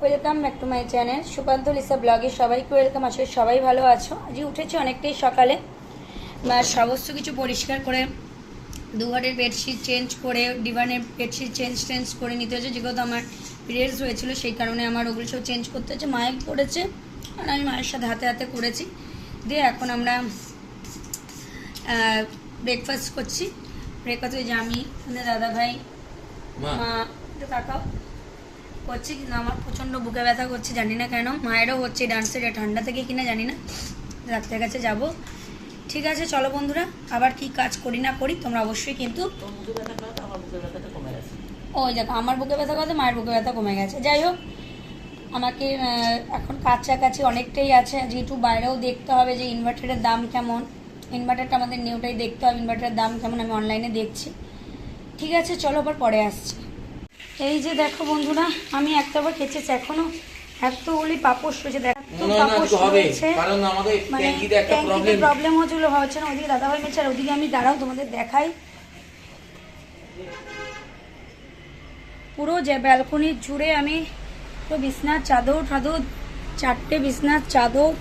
Welcome back to my channel Sukanta Lisa ব্লগে সবাইকে welcome. আসলে সবাই ভালো আছো। আজকে উঠেছি অনেকটাই সকালে, সমস্ত কিছু পরিষ্কার করে দুঘরের বেডশিট চেঞ্জ করে ডিভানের বেডশিট চেঞ্জ করে নিতে হচ্ছে, যেহেতু আমার পিরিয়ডস হয়েছিল সেই কারণে আমার ওগুলো সব চেঞ্জ করতে হচ্ছে। মায়ের করেছে আর আমি মায়ের সাথে হাতে হাতে করেছি। দিয়ে এখন আমরা ব্রেকফাস্ট করছি। ব্রেকফাস্ট হয়ে যে আমি দাদা ভাই মা একটু তাকাও করছি, কিন্তু আমার প্রচণ্ড বুকে ব্যথা করছে, জানি না কেন। মায়েরও হচ্ছে ডান্সের ঠান্ডা থেকে কিনা জানি না, ডাক্তারের কাছে যাব। ঠিক আছে চলো বন্ধুরা, আবার কি কাজ করি না করি তোমরা অবশ্যই কিন্তু ওই দেখো আমার বুকে ব্যথা করতে মায়ের বুকে ব্যথা কমে গেছে। যাই হোক, আমাকে এখন কাছাকাছি অনেকটাই আছে, যেহেতু বাইরেও দেখতে হবে যে ইনভার্টারের দাম কেমন। ইনভার্টারটা আমাদের নিউটাই দেখতে হবে, ইনভার্টারের দাম কেমন আমি অনলাইনে দেখছি। ঠিক আছে চলো আবার পরে আসছি। এই যে দেখো বন্ধুরা, আমি একটাবার খেয়েছি, এখনো এতগুলি পাপোশ রয়েছে। দেখো পাপোশ রয়েছে, মানে ট্যাঙ্কিতে প্রবলেম হচ্ছিল, হচ্ছে না। ওদিকে দাদাভাই মেয়েছে আর ওদিকে আমি দাঁড়াও তোমাদের দেখাই। পুরো যে ব্যালকনির জুড়ে আমি তো বিছনার চাদর টাদর 4টে বিছনার চাদর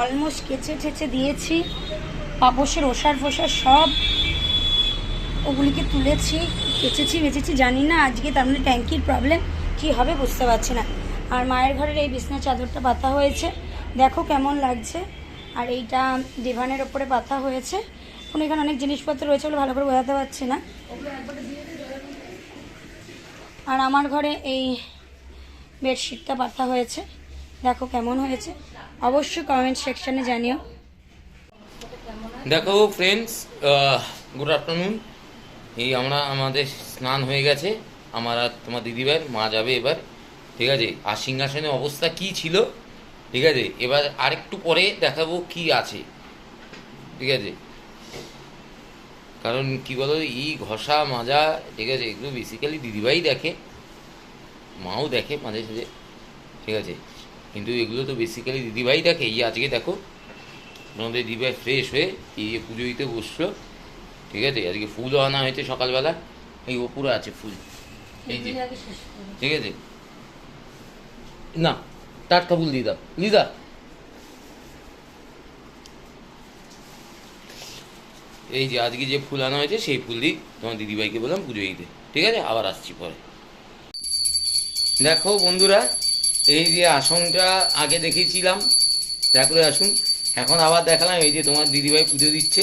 অলমোস্ট কেচে ঠেচে দিয়েছি। পাপোশের ওষার ফোসার সব ওগুলিকে তুলেছি, কেচেছি বেচেছি। জানি না আজকে তার মানে ট্যাঙ্কির প্রবলেম কী হবে বুঝতে পারছি না। আর মায়ের ঘরের এই বিছনার চাদরটা পাতা হয়েছে, দেখো কেমন লাগছে। আর এইটা ডিভানের ওপরে পাতা হয়েছে। এখন এখানে অনেক জিনিসপত্র রয়েছে বলে ভালো করে বোঝাতে পারছি না। আর আমার ঘরে এই বেডশিটটা পাতা হয়েছে, দেখো কেমন হয়েছে, অবশ্যই কমেন্ট সেকশানে জানিও। দেখো ফ্রেন্ডস, গুড আফটারনুন। এই আমাদের স্নান হয়ে গেছে, আমার আর তোমার দিদিভাইয়ের। মা যাবে এবার, ঠিক আছে। আর সিংহাসনের অবস্থা কি ছিল, ঠিক আছে। এবার আরেকটু পরে দেখাবো কি আছে, ঠিক আছে। কারণ কি বলো, এই ঘষা মাজা, ঠিক আছে, এগুলো বেসিক্যালি দিদিভাই দেখে, মাও দেখে মাঝে সাঝে, ঠিক আছে। কিন্তু এগুলো তো বেসিক্যালি দিদিভাই দেখে। এই আজকে দেখো তোমাদের দিদিভাই ফ্রেশ হয়ে এই যে পুজো দিতে বসলো, ঠিক আছে। আজকে ফুলও আনা হয়েছে সকালবেলা, এই ওপরে আছে ফুল, এই যে, ঠিক আছে। না টাটকা ফুল দিদা দিদা, এই যে আজকে যে ফুল আনা হয়েছে সেই ফুল দিই তোমার দিদিভাইকে বললাম পুজো দিতে, ঠিক আছে। আবার আসছি পরে। দেখো বন্ধুরা, এই যে আসনটা আগে দেখেছিলাম ঠাকুরের আসন, এখন আবার দেখালাম। এই যে তোমার দিদিভাই পুজো দিচ্ছে,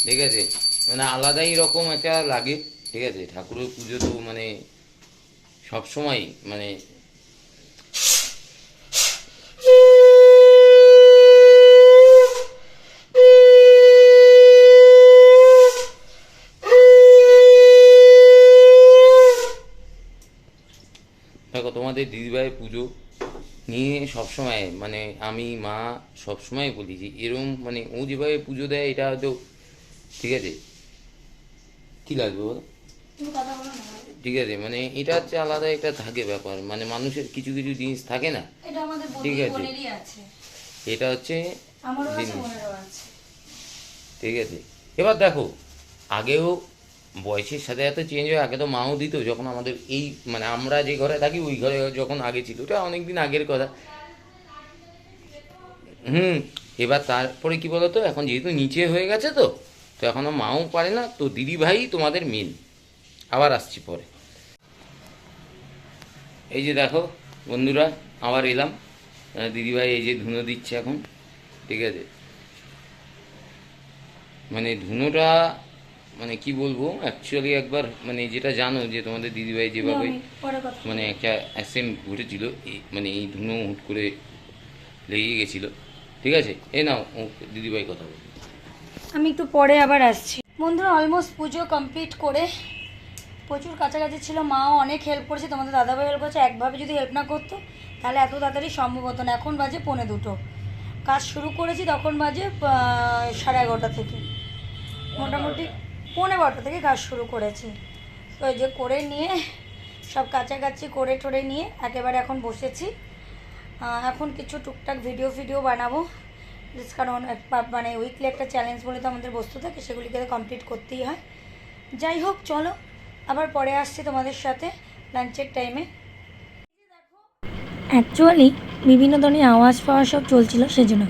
ঠিক আছে। মানে আলাদাই রকম একটা লাগে, ঠিক আছে। ঠাকুরের পুজো তো মানে সবসময় মানে দেখো তোমাদের দিদিভাইয়ের পুজো নিয়ে সবসময় মানে আমি মা সবসময় বলি যে এরম মানে ও যেভাবে পুজো দেয় এটা হয়তো, ঠিক আছে। কী লাগবে বলো, ঠিক আছে। মানে এটা হচ্ছে আলাদা একটা থাকে ব্যাপার, মানে মানুষের কিছু কিছু জিনিস থাকে না, ঠিক আছে। এটা হচ্ছে জিনিস, ঠিক আছে। এবার দেখো, আগেও বয়সের সাথে এত চেঞ্জ হয়। আগে তো মাও দিত যখন আমাদের এই মানে আমরা যে ঘরে থাকি ওই ঘরে যখন আগে ছিল, ওটা অনেক দিন আগের কথা। এবার তারপরে কি বলতো, এখন যেহেতু নিচে হয়ে গেছে তো তো এখনও মাও পারে না, তো দিদি ভাই তোমাদের মেন। আবার আসছি পরে। এই যে দেখো বন্ধুরা, আবার এলাম। দিদিভাই এই যে ধুনো দিচ্ছে এখন, ঠিক আছে। মানে ধুনোটা মানে কি বলবো, অ্যাকচুয়ালি একবার মানে যেটা জানো যে তোমাদের দিদিভাই যেভাবে মানে একটা অ্যাক্সিডেন্ট ঘটেছিল, মানে এই ধুনো হুট করে লেগে গেছিলো, ঠিক আছে। এই নাও দিদিভাই কথা বল। আমি একটু পরে আবার আসছি। বন্ধুরা অলমোস্ট পুজো কমপ্লিট করে প্রচুর কাছাকাছি ছিল, মাও অনেক হেল্প করেছে, তোমাদের দাদাভাই হেল্প করেছে। একভাবে যদি হেল্প না করতো তাহলে এত তাড়াতাড়ি সম্ভব হতো না। এখন বাজে 1:45, কাজ শুরু করেছি তখন বাজে 11:30 থেকে, মোটামুটি 11:15 থেকে কাজ শুরু করেছি। তো এই যে করে নিয়ে সব কাছাকাছি করে টোরে নিয়ে একেবারে এখন বসেছি। এখন কিছু টুকটাক ভিডিও বানাবো, কারণ মানে উইকলি একটা চ্যালেঞ্জ বলে তো আমাদের বস্তু থাকে, সেগুলিকে কমপ্লিট করতেই হয়। যাই হোক চলো আবার পরে আসছি তোমাদের সাথে লাঞ্চের টাইমে। অ্যাকচুয়ালি বিভিন্ন ধরনের আওয়াজ পাওয়া সব চলছিল সেজন্য,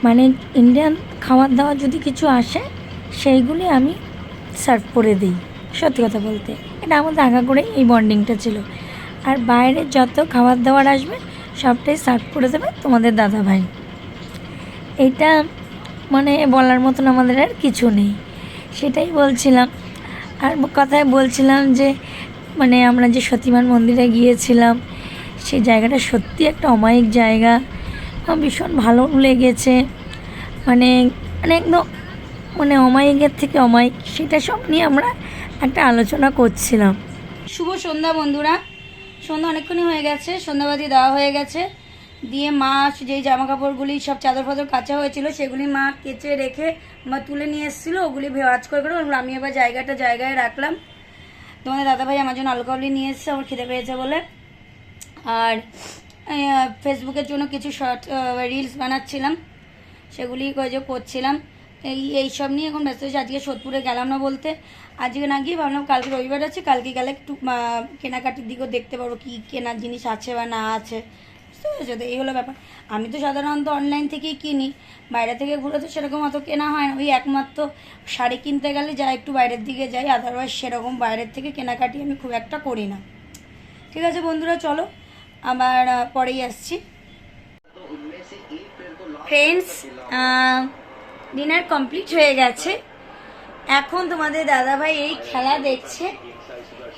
মানে ইন্ডিয়ান খাবার দাবার যদি কিছু আসে সেইগুলি আমি সার্ভ করে দিই। সত্যি কথা বলতে এটা আমাদের আগা করে এই বন্ডিংটা ছিল। আর বাইরের যত খাবার দাবার আসবে সবটাই সার্ভ করে দেবে তোমাদের দাদাভাই। এটা মানে বলার মতন আমাদের আর কিছু নেই, সেটাই বলছিলাম। আর কথায় বলছিলাম যে মানে আমরা যে সতীমান মন্দিরে গিয়েছিলাম সেই জায়গাটা সত্যি একটা অমায়িক জায়গা, আমার ভীষণ ভালো লেগেছে। মানে মানে একদম মানে অমায়িকের থেকে অমায়িক, সেটা সব নিয়ে আমরা একটা আলোচনা করছিলাম। শুভ সন্ধ্যা বন্ধুরা, সন্ধ্যা অনেকক্ষণই হয়ে গেছে, সন্ধ্যাবাতি দেওয়া হয়ে গেছে। দিয়ে মা যেই জামা কাপড়গুলি সব চাদর ফাদর কাচা হয়েছিল সেগুলি মা কেচে রেখে মা তুলে নিয়ে এসেছিলো, ওগুলি ভাজ করে আমি এবার জায়গায় রাখলাম। তোমাদের দাদাভাই আমার জন্য আলু কাবলি নিয়ে এসেছে, আমার খিদে পেয়েছে বলে। আর ফেসবুকের জন্য কিছু শর্ট রিলস বানাচ্ছিলাম, সেগুলি করছিলাম। এই সব নিয়ে এখন ব্যস্ত হয়েছে। আজকে সোদপুরে গেলাম না বলতে, আজকে না গিয়ে ভাবলাম কালকে রবিবার আছে, কালকে গেলে একটু কেনাকাটির দিকেও দেখতে পারবো কী কেনার জিনিস আছে বা না আছে, বুঝতে পেরেছো? তো এই হলো ব্যাপার। আমি তো সাধারণত অনলাইন থেকেই কিনি, বাইরে থেকে ঘুরে তো সেরকম অত কেনা হয় না। ওই একমাত্র শাড়ি কিনতে গেলে যা একটু বাইরের দিকে যাই, আদারওয়াইজ সেরকম বাইরের থেকে কেনাকাটি আমি খুব একটা করি না। ঠিক আছে বন্ধুরা, চলো আবার পরেই আসছি। ফ্রেন্ডস, ডিনার কমপ্লিট হয়ে গেছে। এখন তোমাদের দাদাভাই এই খেলা দেখছে,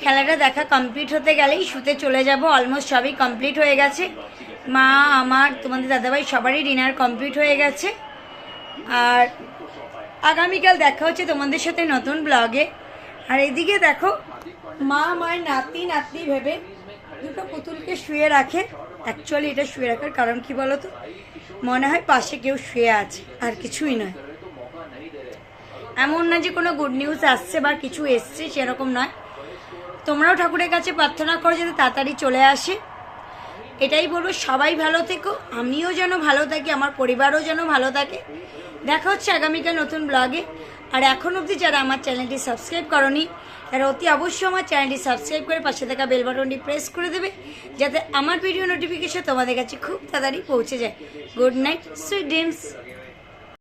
খেলাটা দেখা কমপ্লিট হতে গেলেই শুতে চলে যাব। অলমোস্ট সবই কমপ্লিট হয়ে গেছে। মা, আমার, তোমাদের দাদাভাই সবারই ডিনার কমপ্লিট হয়ে গেছে। আর আগামীকাল দেখা হচ্ছে তোমাদের সাথে নতুন ব্লগে। আর এদিকে দেখো, মা মায়ের নাতি নাতনি ভেবে দুটো পুতুলকে শুয়ে রাখে। অ্যাকচুয়ালি এটা শুয়ে রাখার কারণ কি বলো তো, মনে হয় পাশে কেউ শুয়ে আছে, আর কিছুই নয়। এমন না যে কোনো গুড নিউজ আসছে বা কিছু এসছে, সেরকম নয়। তোমরাও ঠাকুরের কাছে প্রার্থনা করো যাতে তাড়াতাড়ি চলে আসে। এটাই বলবো, সবাই ভালো থেকো, আমিও যেন ভালো থাকি, আমার পরিবারও যেন ভালো থাকে। দেখা হচ্ছে আগামীকাল নতুন ব্লগে। আর এখন অবধি যারা আমার চ্যানেলটি সাবস্ক্রাইব করনি তারা অতি অবশ্যই আমার চ্যানেলটি সাবস্ক্রাইব করে পাশে থাকা বেল বাটনটি প্রেস করে দেবে, যাতে আমার ভিডিও নোটিফিকেশন তোমাদের কাছে খুব তাড়াতাড়ি পৌঁছে যায়। Good night, sweet dreams.